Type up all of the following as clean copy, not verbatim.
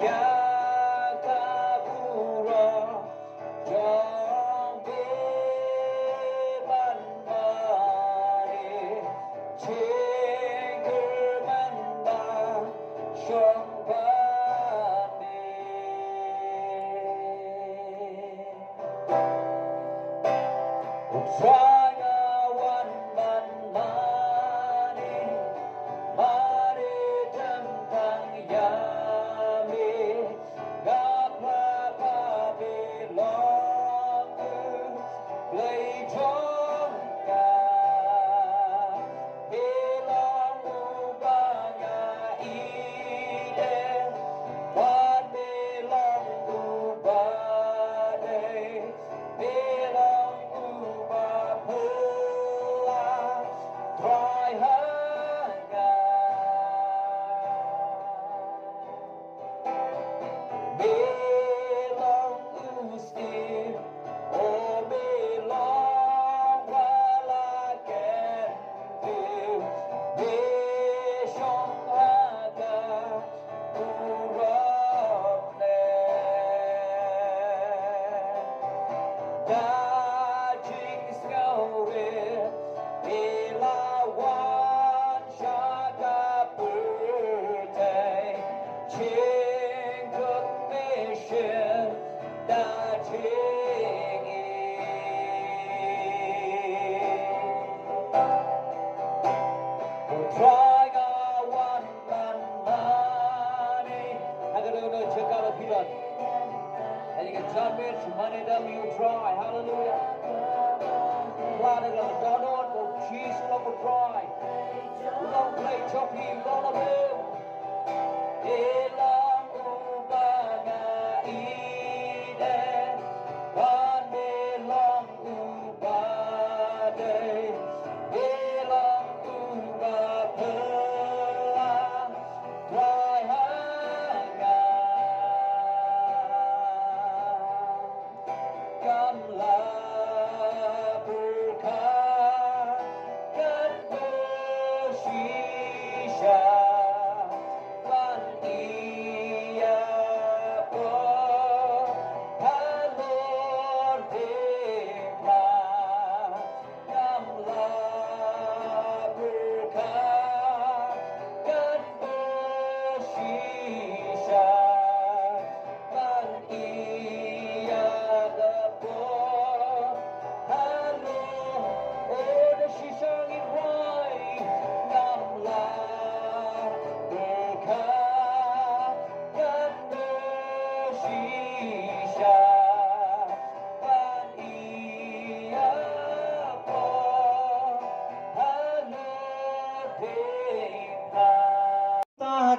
Yeah.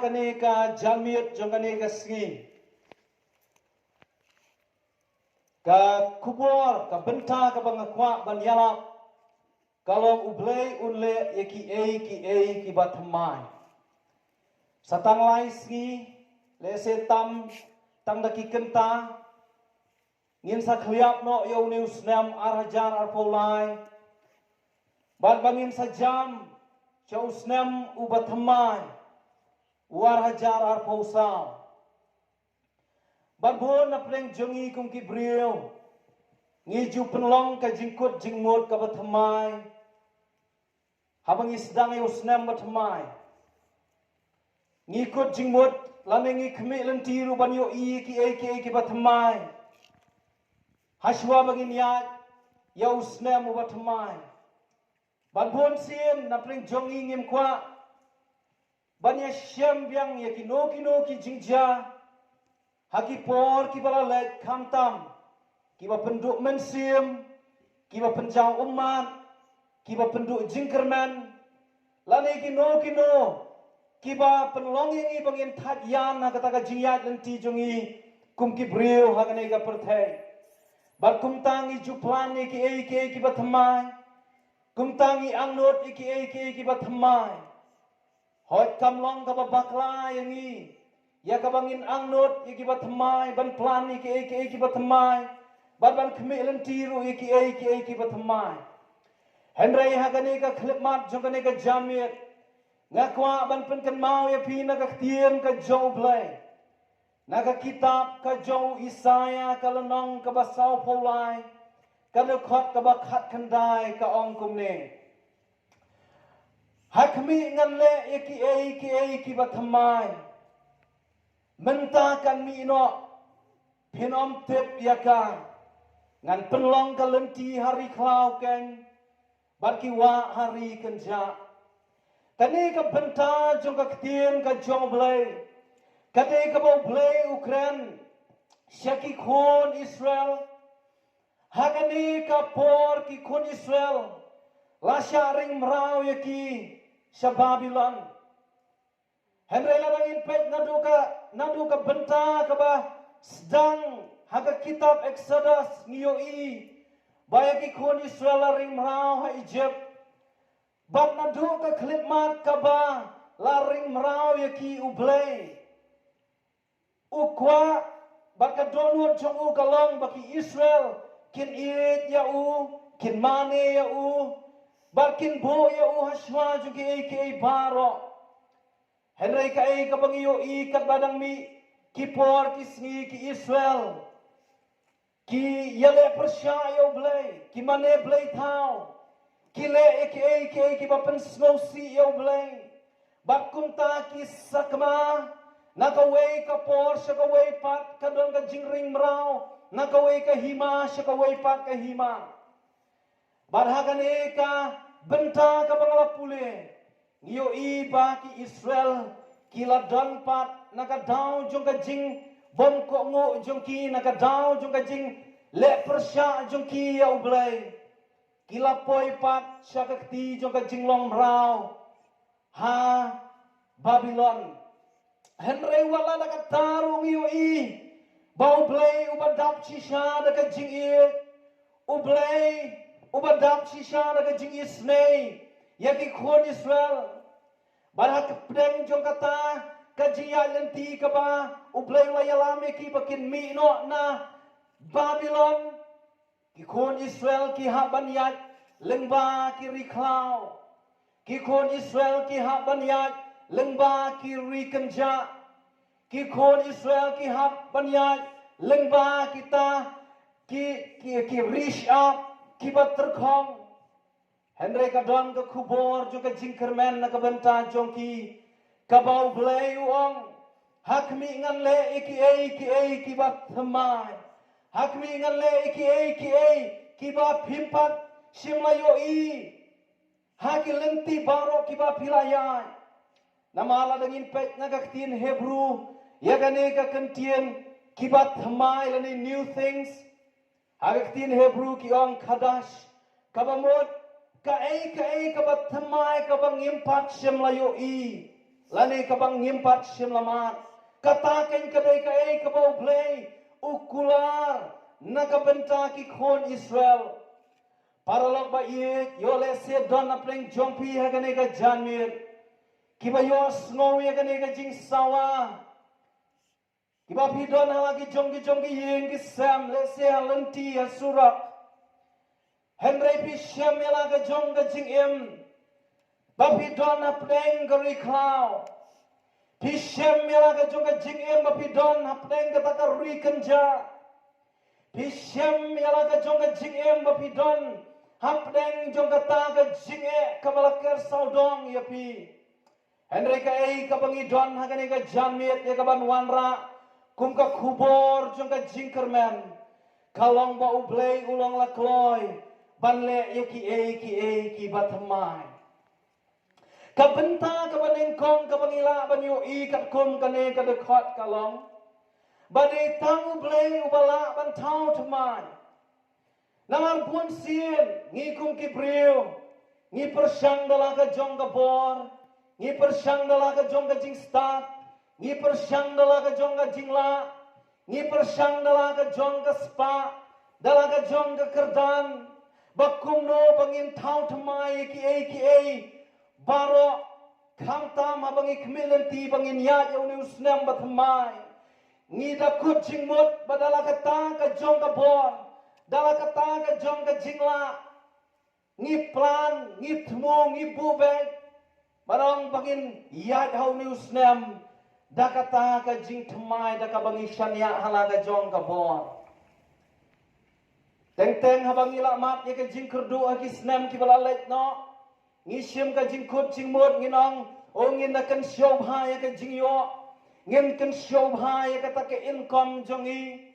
Kaneka jamit jong kaneka singi ka kubor ka benta ka bangakwa banyala kalong ublay unle ki batmai satang lai singi lese tam tang daki kenta ngin sa kliap no yo news nam arhajar arpolai bad bangin sa jam chau snam ubatmai war hajar arpausaw babon na pleng jongi kung kibriyo ngiju penlong ka jingkut jingmut ka bathamai habang isdang usnam bathamai ngikut jingmut lanengi khmi lentiru banyo ki bathamai haswa bagin ya usnam bathamai babon sim na pleng jongi ngim kwa banyak syam yang ya kino ki jingja haki por ki bala let kamtam ki ba penduk mensim ki ba penjang umat ki ba penduk jingkerman lani kino ki ba penlong yang i bangin that yan ha kata jingyat lenti jongi kum ki brio ha kanai ka perthai bar kum tangi juplan ki ba thamai kum tangi angnot ki ba thamai hot kamlong ka bakla yang i ya ka bangin angnot iki batmai ban plan iki batmai ban khmelen tiru iki batmai henry hagane ka khlipmat jongane ka jamit ngakwa ban penkan mau ya pina ka tien ka joblay naga kitab ka jo Isaya ka lanong ka basaw polai ka khot ka bakhat khandai ka ong kumne hakmi ngan le iki bathamai mentakan mi ino pinom tip yaka ngan penlong kalenti hari klau keng barki wa hari kenja kani ka benta jong ka ktien ka jong blai kade ka bau blai Ukraine syaki khon Israel hakani ka por ki khon Israel la sharing mrau yaki sa Babylon Henry ladangin pet nadu ka benta ka ba sedang haga kitab Exodus ngiyoi bayaki khon Israel laring mrau ha Egypt bat nadu ka klipmat ka ba laring mrau yaki ublay ukwa bat ka donut jong u kalong baki Israel kin it ya u kin mane ya u bakin bo ya u haswa jugi aka baro henry ka ay kabangiyo ikat badang mi kipor kisngi ki Israel ki yale persya ya blay ki mane blay tau ki le aka ki bapen snow si ya blay bakum ta ki sakma nakaway ka por sa kaway pat kadon ka jingring mrao nakaway ka hima sa kaway pat ka hima barhagan eka benta ka bangala pule ngiyo iba ki Israel kila dan pat nakadaw jong ka jing bom ko ngo jong ki nakadaw jong ka jing le persya jong ki ya ublay kila poi pat sya ka kti jong ka jing long rao ha Babylon henry wala nakataro ngiyo i bau blay ubadap sisya naka jing i ublay ubadap sisya naga jing isnay yaki khon Israel barhak pedeng jong kata kajiya lenti ka ba ublay layalame ki bakin mi no na Babylon ki khon Israel ki haban yat lengba ki riklau ki khon Israel ki haban yat lengba ki rikenja ki khon Israel ki haban yat lengba kita ki rish up kibat terkong Henry kadon ke kubor juga jingkermen na kabenta jongki kabau blay uong hakmi ngan le iki kibat themai hakmi ngan le iki kibat pimpat simlayo i haki lenti baro kibat pilayai namala dengin pet nagaktin Hebrew yagane ka kentien kibat themai lani new things Agaktin Hebrew ki ong kadash kabamot kae kabat thamai kabang impat siem layo i lani kabang impat siem lamat kataken kadai kae kabau blay ukular nakabenta ki khon Israel paralog ba i yole se don apleng jompi hagane ka janmir kibayo snow hagane ka jing sawa Kiba pidon halagi jonggi yeng ki sam le se halenti hasurak Henry pi syam yalaga jongga jing im ba pidon hapdeng gari klau pi syam yalaga jongga jing im ba pidon hapdeng kataka rui kenja pi syam yalaga jongga jing im ba pidon hapdeng jongga taga jing e kabalakar saudong ya pi Henry ka ei kabangi don hagane ka jamit ya kaban wanra kum ka kubor jong ka jingkerman kalong ba ublay ulong la kloy banle ki batmai kabenta ka banengkong ka bangila banyo i kat kum kane ka dekot kalong bade tang ublay ubala ban tau tmai namar pun sien ngi kum ki brio ngi persang dala ka jong ka bor ngi persang dala ka jong ka jing start Ni persang dala ka jong ka jingla, ni persang dala ka jong ka spa, dala ka jong ka kerdan, bakum no bangin tau tamay ki baro kang tam habang ikmilenti bangin ya yaw ni usnem batamay, ni da kut jingmut badala ka ta ka jong ka bor, dala ka ta ka jong ka jingla, ni plan, ni tmo, ni bubeg, barang bangin ya yaw ni usnem. Dakata ka jing tmai daka bangi syania halaga jong ka bor teng habang ila mat ye ka jing kerdu agi snem ki balalait no ngisim ka jing kut jing mut nginong o ngin nakan show ha ye ka jing yo ngin kan show bhai kata ke income jongi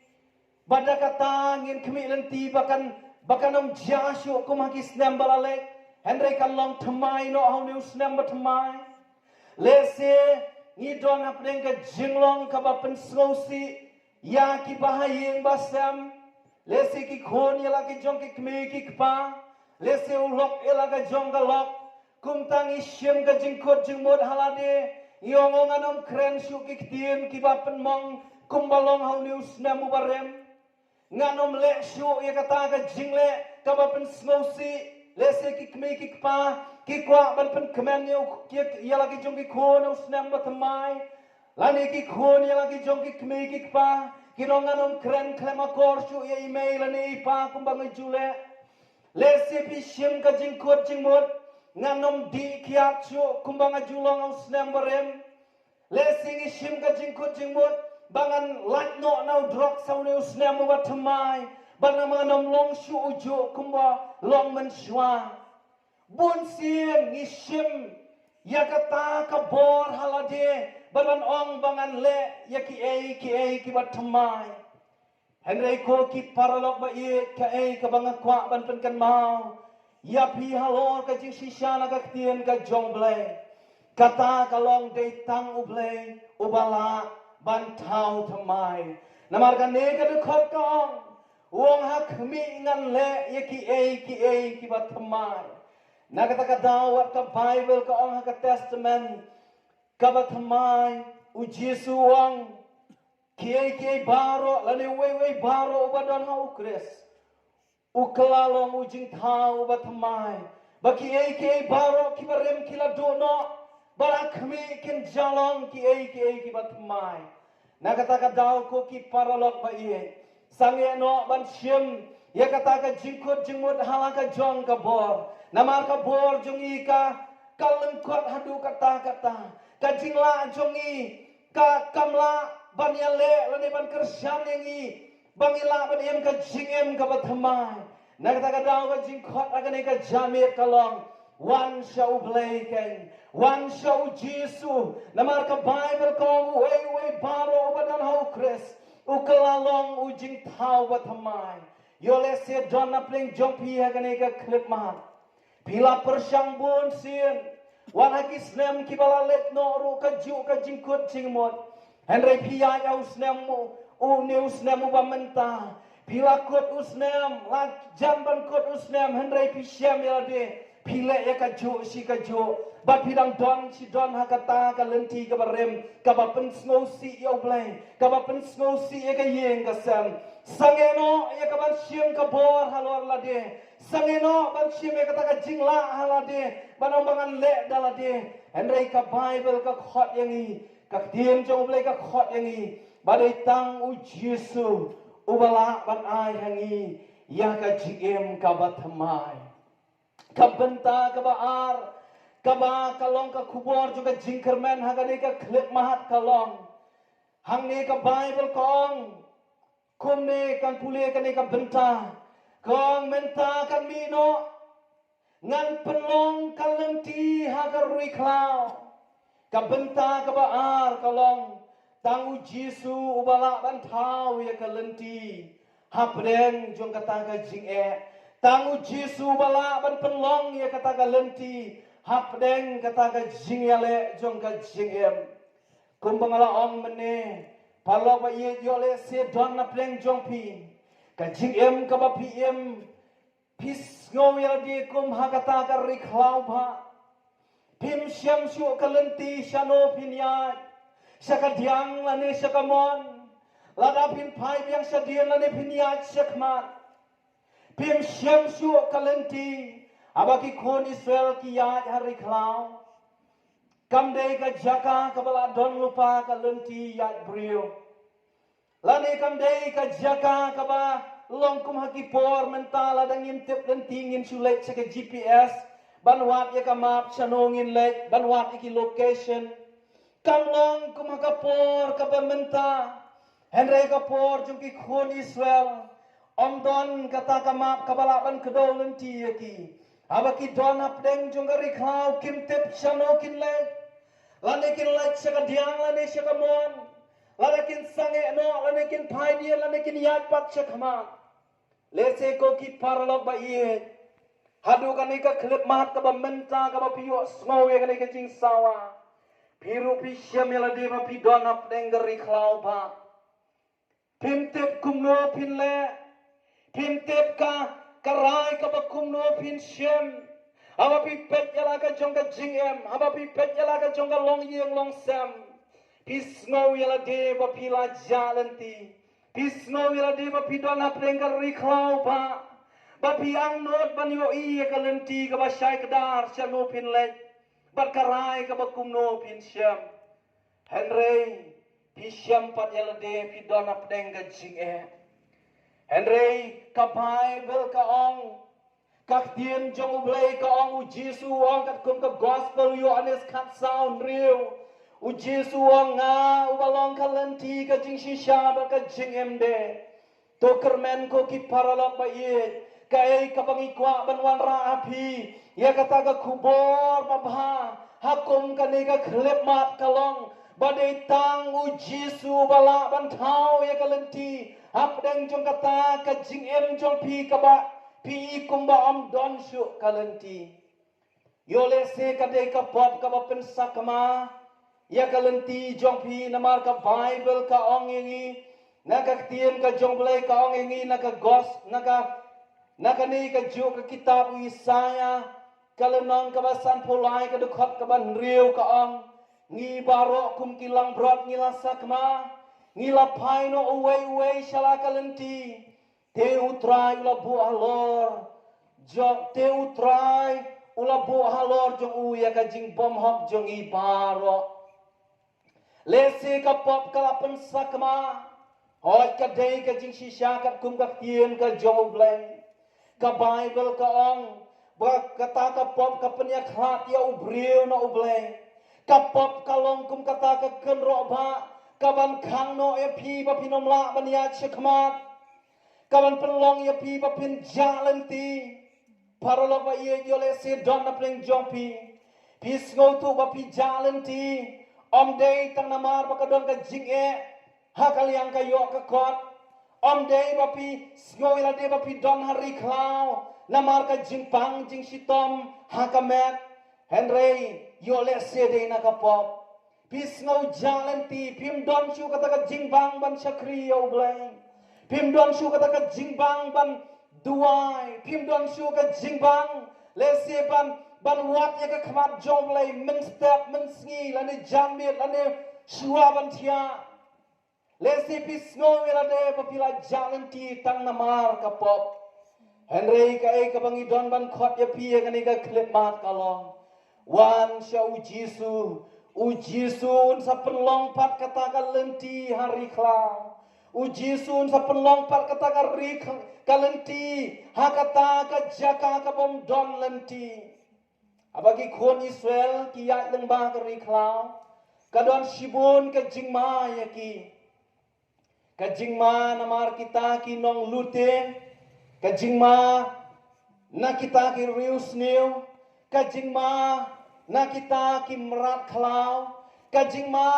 bada kata ngin kemi lenti bakan om jashu kumaki snem balale Henry kalong thamai no hau new snem bathamai lese ni don apneng ka jinglong ka bapen sngosi ya ki bahayeng basam lese ki khon yala ki jong ki kmi ki kpa lese ulok yala ka jong ka lok kum tang ishim ka jingkot jingmod halade yongong anom kren shu ki ktien ki bapen mong kum balong hau new snem ubarem nganom le shu ya kata ka jingle ka bapen sngosi lese ki kmi ki kpa ki kwa ban pen kemen ki yala ki jong ki khon us snem bathamai lani ki khon yala ki jong ki kmi ki kpa ki ronganom kren klema korshu ye email ani pa kumbang jule lese pi shim ka jingkot jingmot nganom di kiat shu kumbang julong us snem barem lese ngi shim ka jingkot jingmot bangan lat no nau drok saune us snem bathamai banamanom long shu ujo kumba long men shwa bun siem ngishim yakata ka bor halade badan ong bangan le yaki ki bathamai henry ko ki paralok ba ye ka banga kwa ban pen kan mau ya pi halor ka jing sishana ka tien ka jongle kata ka long de tang uble ubala ban thau thamai namarkan ne ka de khot kong wong ha khmi ngan le yaki ki bathamai Nakataka dawat ka Bible ka ang ka Testament kabathamai u Jesu ang kiai baro lani wei baro ubadon ha ukres u kalalong u jing thau bathamai ba kiai baro kibarem kila dono bara khmi kin jalong kiai ki bathamai nakataka daw ko ki paralok ba iye sange no ban shim ya kataka jingkot jingmot halaka jong ka bor namar ka bor jongi ka kalengkot hadu kata ka jingla jongi ka kamla banyale lani ban kersan yangi bangila ban em ka jingem ka bathamai nagta ka daw ka jingkot agane ka jamir kalong one show blaken one show Jesu namar ka Bible ko wei baro badan ho Chris ukalalong ujing thau bathamai yole se donna pling jompi agane ka clip ma Pila persang bun sin wan haki snem ki bala let no ru ka ju ka jingkut jingmot henry pia au snem mu u new snem u bamenta pila kut usnem la jamban kut usnem henry pi syam ya de pila ya ka ju si ka ju bat pidang don si don hakata ka lenti ka barem ka ba pen snow si yo blai ka ba pen snow si ya ka yeng ka sam sangeno ya ka ban syam ka bor halor la de sangeno ban syam ya ka ta ka jingla halade banambangan le dalade henry ka Bible ka khot yangi ka tiem jong blai ka khot yangi badai tang u Jesu ubala ban ai hangi ya ka jim ka bathamai ka benta ka baar ka ba kalong ka kubor juga jingkermen hagani ka klip mahat kalong hangni ka Bible kong kumne kan pule kan ka benta kong menta kan mino ngan penlong kalenti hagarui klau ka benta ka baar kalong tangu Jesu ubala ban thau ya kalenti hapren jong kata ka jinge tangu Jesu ubala ban penlong ya kata ka lenti hapdeng kata ka jingle jong ka jingem kumbangala ong mene palo ba ye yole se don na pleng jong pi ka jingem ka ba pm pis ngo ya di kum hakata ka riklau ba pim syam shu kalenti shano pinya sakadiang lane sakamon ladapin pai biang sadian lane pinya sakmat pim syam shu kalenti abaki kon Israel ki yad hari klau kamdei ka jaka kabala don lupa kalenti yad brio lane kamdei ka jaka kaba longkum haki por mentala dang imtip lentingin sulet sa GPS banwat ya ka map sanongin lek banwat iki location kamlong kumakapor kabamenta henry kapor jungki khon Israel omdon kata kamap kabalaban kedolen tiyaki abaki don apdeng jungari klau kimtip shano kinle Lanekin lait syaka diang lane syaka mon. Lanekin sange no lanekin pai dia lanekin yat pat syaka ma. Lese ko ki paralog ba iye. Hadu kanika klip mahat ka ba menta ka ba piyo snow ya kanika jing sawa. Piru pi syam yala de ba pi don ap dengeri klau ba. Pim tip kumno pin le. Pim tip ka karai ka ba kumno pin syam. Aba pi pet yala ka jong ka jing em. Aba pi pet yala ka jong ka long yeng long sam. Pi snow yala de ba pi la jalan ti. Pi snow yala de ba pi don ap dengeri klau ba. Bapi ang not ban yo iya kalenti ka ba syai kadar siya no pin lek. Bat karai ka ba kum no pin syam. Henry pi syam pat yala de pi don ap deng ka jing e. Henry ka Bible ka ong. Kak tien jong ublay ka ong u Jesu ong kat kum ka gospel yo anes kat sound real. U Jesu ong nga u balong kalenti ka jing shisha ba ka jing em de. To kermen ko ki paralok ba iye. Kay kapangikwa banwan ra api ya kataga kubor babha hakum kaniga klep mat kalong badai tang u Jesu bala bantau ya kalenti apdeng jong kata ka jing em jong pi kaba pi kumba am don shu kalenti yole se kadai ka pop kaba pensakma ya kalenti jong pi namar ka Bible ka ong ingi nakaktien ka jong blay ka ong ingi nakagos nakani ka ju ka kitab Isaya kalenong ka basan pulai ka dukhat ka ban riu ka ang ngi baro kum kilang brot ngila sakma ngila paino uwei shala kalenti te utrai ula bu halor jok te utrai ula bu halor jong uya ka jing bom hok jong i baro lesi ka pop kalapen sakma hoi ka dei ka jing shisha ka kum ka tien ka jong blai ka Bible ka ong ba kata ka pop ka penyak hat ya ubriu na ubleng ka pop ka long kum kata ka kenro ba ka ban khang no e pi ba pinom la ban ya chekmat ka ban penlong ya pi ba pin jalan ti paralo ba ye yole se don na pleng jompi pis ngo tu ba pi jalan ti om dei tang namar ba ka don ka jing e ha kaliang ka yo ka kot om dei bapi ngoi la de bapi don hari klau namar ka jingpang jing sitom hakamet henry yole se de na ka pop pis ngau jalan ti pim don shu kata ka jingbang ban sakri yo blai pim don shu kata ka jingbang ban duai pim don shu ka jingbang le se ban wat ya ka khamat jong lai min step min sngi la ne jamit la ne shua ban thia lesi pisno wirade papila jalan ti tang namar kapop Henry ka ka bangi don ban khot ya pi ka ni ka klip mat kalong wan sha u Jesu sa penlong pat kata ka lenti hari klau u Jesu sa penlong pat kata ka ri ka lenti ha kata ka jaka ka bom don lenti abagi kon Israel ki ya leng ba ka ri klau ka don shibun ka jingma ya ki kajingma namar kita ki nong lute kajingma na kita ki rius new kajingma na kita ki merat klau kajingma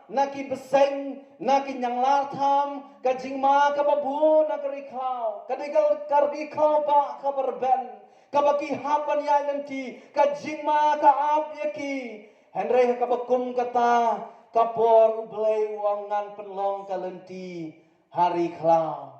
na ki beseng na ki nyanglar tham kajingma ka babu na kari klau kadigal karbi klau ba ka berben ka baki hapan ya nanti kajingma ka ap yaki Henry ka bakum kata kapor ublay wangan penlong kalenti hari klau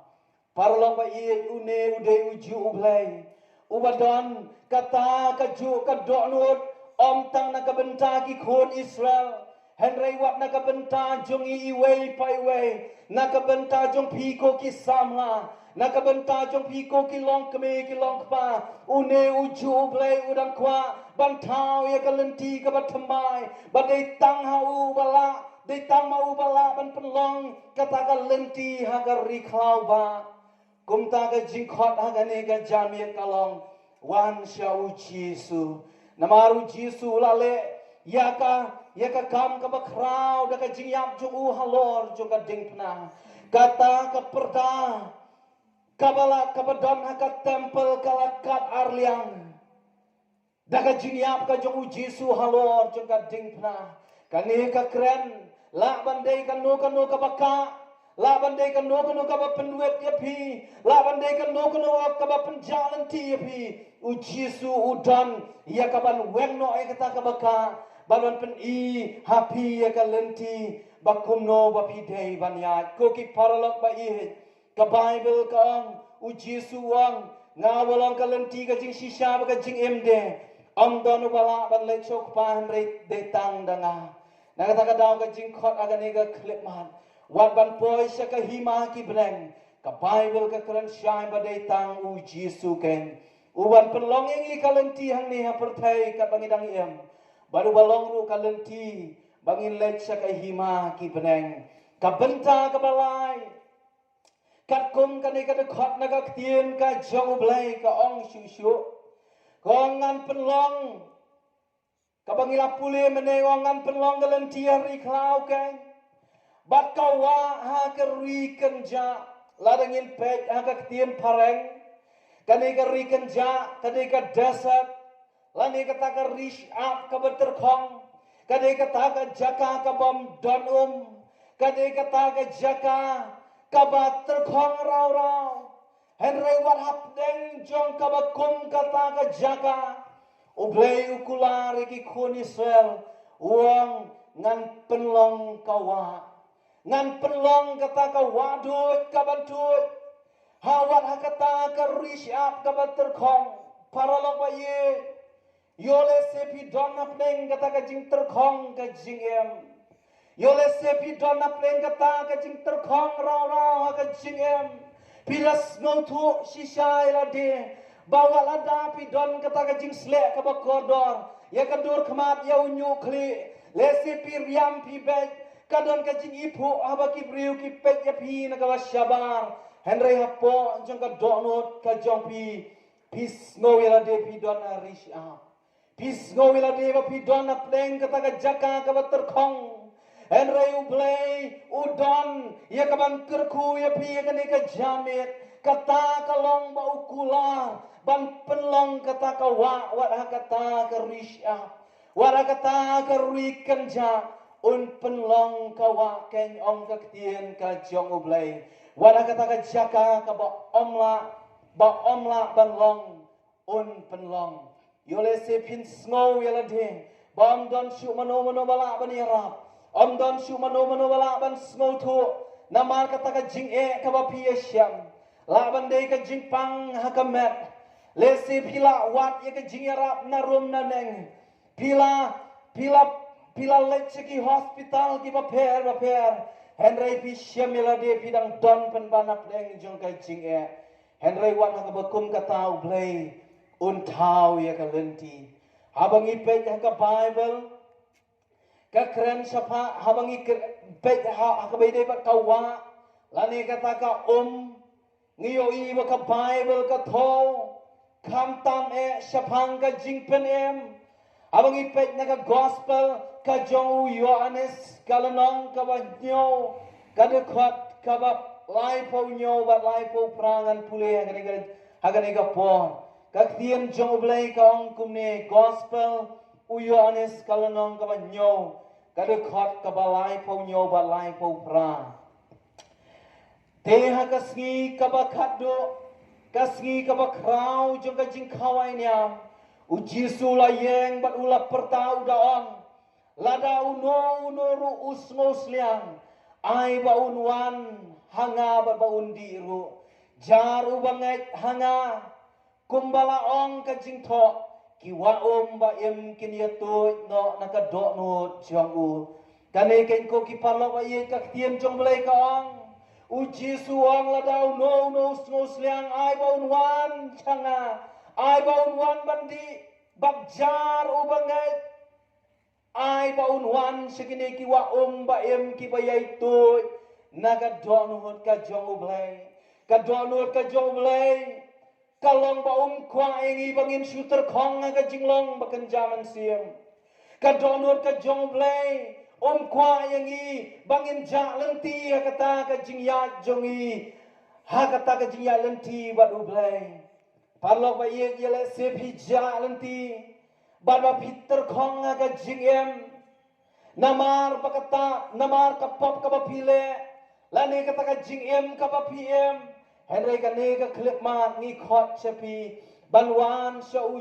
parlong ba iye une ude uju ublay ubadon kata kaju kadonut om tang nakabenta ki khon Israel Henry wat nakabenta jong iwei paiwei nakabenta jong piko ki samla nakabenta jong piko ki long keme ki long kpa une uju ublay udang kwa bantau ya kalenti ka batamai badai tang hau bala dai tang mau bala ban penlong kata ka lenti ha ka riklau ba kumta ka jingkhot ha ka ne ka jamia kalong wan shau Jesu namaru Jesu lale ya ka kam ka bakrau da ka jingyap jung u halor jung ka dingpna kata ka perda kabala kabadon ha ka temple kalakat arliang daga jingyap ka jong Jesu halor jong ka dingpna Kani ka kren la bandai kanu ka baka la bandai kanu ka ba penduet ya pi la bandai kanu ka ba penjalan ti ya pi u Jesu udan ya ka ban wengno ai kata ka baka ban pen i happy ya ka lenti bakumno ba pi dei ban ya ko ki paralok ba i ka Bible ka ang u Jesu ang ngawalong ka lenti ka jing shisha ba ka jing emde am donu bala ban le chok pan re de tang danga nakata ka daw ka jing khot agani ka clip man wat ban poi sa ka hima ki breng ka Bible ka kran shine ba de tang u Jesu ken uban pelongeng i kalenti hang ni ha perthai ka bangidang em baru balong ru kalenti bangin le sa ka hima ki breng ka benta ka balai kat kum ka ni ka de khot na ka tien ka jong blai ka ong shu shu kongan penlong kabangila pule menengongan penlong galenti hari klau kan bat kawa ha keri kenja ladangin pej ha ka tien pareng kani keri kenja kani ka dasat lani kata ka rish up ka berterkhong kani kata ka jaka ka bom don kani kata ka jaka ka berterkhong rau rau Henry what happening jong ka bakum kata ka jaka ublay ukular iki kun Israel uang ngan penlong kawa ngan penlong kata ka wadut ka bantut hawat hakata ka rish up ka banterkhong paralok ba ye yole sepi don happening kata ka jing terkhong ka jing em yole sepi don happening kata ka jing terkhong raw raw ka jing em piras ngautu shisha ila de bawa lada pidon kata ka jing slek ka bakodor ya kadur khamat ya unyu khli lesi piriam pi bek kadon ka jing ipu aba ki briu ki pek ya pi na ka washabar henry hapo jong ka donot ka jong pi pis ngo ila de pidon arish a pis ngo ila de ba pidon na pleng kata ka jaka ka baterkhong Henry ublay udon ya kaban kerku ya pi ka ni ka jamit kata kalong ba ukula ban penlong kata ka wa kata ka risha wa kata ka rikan ja un penlong ka wa ken ong ka tien ka jong ublay wa kata ka jaka ka ba omla ban long un penlong yole se pin snow yala de bam don shu mano bala ban yarap Om don shu mano wala ban snow tu namar kata ka jing ka ba piasyam laban dei ka jing pang hakamet lesi pila wat ya ka jing yarap na rum na neng pila leche ki hospital ki ba per Henry piasyam ila de pidang don pen banap neng jong ka jing Henry wat ka bakum ka tau blay un tau ya ka lenti habang ipet ka Bible ka kren sapa habangi bet ha ka bede bat kawa lani kata ka ngiyo i ba ka Bible ka tho kam tam sapang ka jingpen habangi pet na ka gospel ka jong Yohanes kalanong ka ba nyo ka de khat ka ba lai po nyo ba lai po prangan pule hagani ka po ka tien jong blay ka ong kumne gospel Yohanes kalanong ka ba nyo kada khot ka balai po nyo balai po pra teha kasngi ka ba khaddo kasngi ka ba krau jong ka jing khawai nyam u Jesu la yeng bat ula pertau daong lada uno ru usngos liang ai ba unwan hanga ba undiru jaru bangai hanga kumbala ong ka jing tho kiwa ba kin ya to no nakadok no jong u kane ken ko ki palo ba ye ka tien jong blai ka ong u Jesu ong la dau no snos liang ai ba unwan changa ai ba unwan bandi bagjar u bangai ai ba unwan sikine kiwa ba ki ba ye to nakadok no ka jong u blai ka donut ka jong blai kalong ba kwa engi bangin shooter khong ka jinglong bakan jaman siam ka donut ka jonglay kwa engi bangin ja lenti kata ka jingya jongi ha kata ka jingya lenti bat ublay parlok ba ye yele se phi ja lenti bat ba phiter khong ka jingem namar pakata namar kapop kapapile lani kata ka jing em kapapiem henry kane ka klip mat ni khot chapi banwan sha u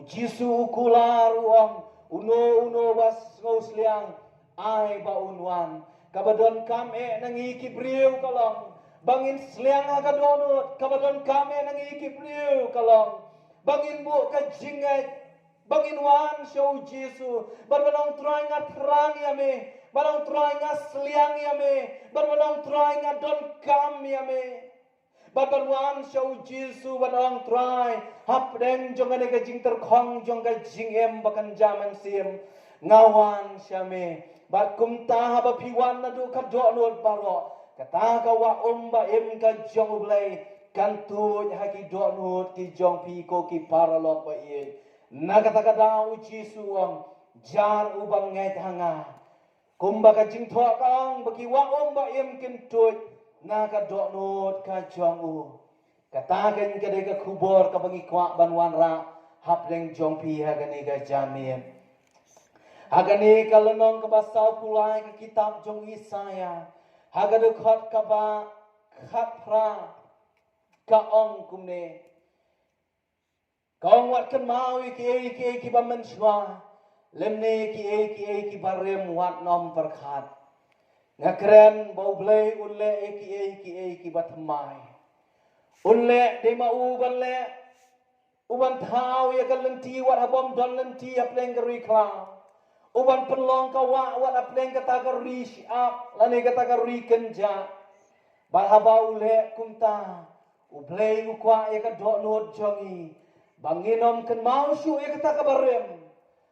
jisu kular uang uno was ngos liang ai ba unwan kabadon kam nangi kibriu kalong bangin sliang ka donut kabadon kam nangi kibriu kalong bangin bu ka jingai bangin wan show Jesu barbanong try nga terang yame barang try nga sliang yame barbanong try nga don kam yame barban show Jesu barang try hapdeng jongane ka jing terkhong jong ka jing em bakan jaman sim ngawan syame bat kumta haba piwan na du ka do nod baro kata ka wa ba em ka jong blai kan tu haki do nod ki jong pi ko ki paralok ba ye nakata-kata uji suang jar ubang ngai hanga kumba ka jing thwa kang baki wa ba em kin tut naka do nod ka jong u kata kan ka de ka khubor ka bangi kwa banwan ra hapleng jong pi ha gani ga jamien hagani kalenong ka basau pulai ka kitab jong Isaya hagadu khat ka ba khat pra ka ong kumne kau wat kan mau iki ba menshwa lemne iki barem wat nom perkhat ngakren bau blai ulle iki ba thamai ulle de ma u ban le uban thau ya kan lenti wat habom don lenti apleng gari kla uban penlong ka wat apleng kata gari siap lane kata gari kenja ba haba ulle kumta ublei ukwa ya ka do nod jongi banginom kan mau syu e kata kabarem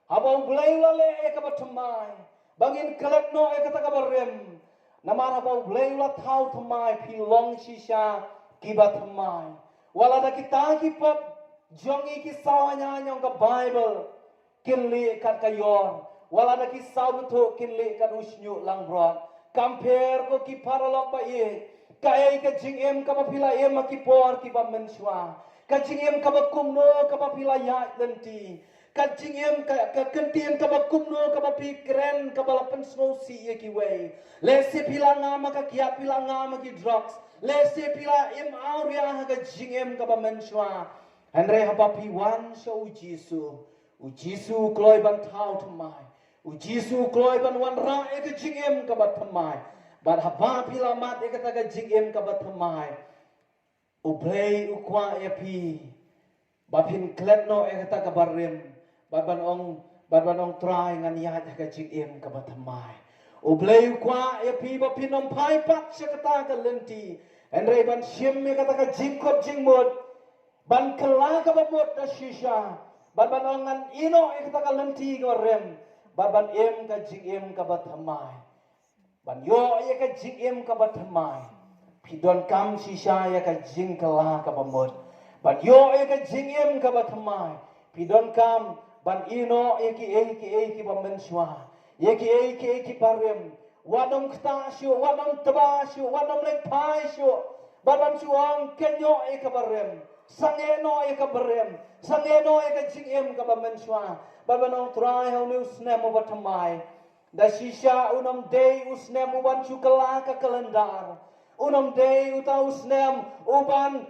habang blay lale e kabatamai bangin kalat no e kata kabarem namar habang blay la thau thamai pilong shisha kibatamai wala da kita kipap jongi ki sawanya nyong ka bible kinli kat kayor wala da ki sawto kinli kat usnyu langrot compare ko ki paralok ba ye kai ka jing em ka mapila em ki por ki ba menswa kajing em kabakum no kabapila ya lenti kajing em ka kentien kabakum no kabapi kren kabalapan snow si eki way lese pila ngama ka kia pila ngama ki drugs lese pila em auria ka jing em kabamenswa andre habapi wan so ujisu kloy ban thau thamai ujisu kloy ban wan ra e ka jing em kabathamai bar habapila mat e ka jing em kabathamai ublay ukwa epi bapin kletno e kata kabarem babanong try ngan ya ka jing ka batamai ublay ukwa epi bapin om pai pat sa kata ka lenti enre ban sim me kata ka jingkot jingmod ban kala ka babot na shisha babanong ngan ino e kata ka lenti ka rem baban em ka jing ka batamai ban yo e ka jing ka batamai pidon kam shisha ya ka jing kala ka bamod ban yo e ka jing em ka batmai pidon kam ban ino eki ba menswa eki parem wadom kta shu wadom taba shu wadom lek pai shu baban suang kenyo e ka barem sangeno e ka barem sangeno e ka jing em ka ba menswa babanong try how new snem batmai da shisha unam day usnem uban chukala ka kalendar unam day utaus nem uban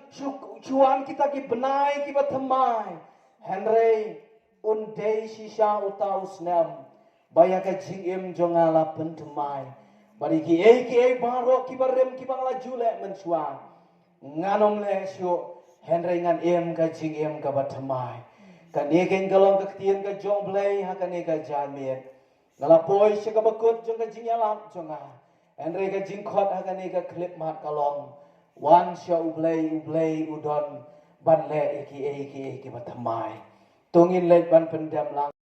chuan kita ki benai ki bathamai henry un day shisha utaus nem baya ka jingem jongala pentemai bari ki e baro ki barem ki bangla jule mensua nganom le shu henry ngan em ka jingem ka bathamai kan egen galong ka tien ka jong blai ha kan ka jamet ngalapoi se ka bakut jong ka jingalap jonga Andre ka jingkot agani ka klip mat kalong wan sya ublay udon ban le eki batamai tungin le ban pendam lang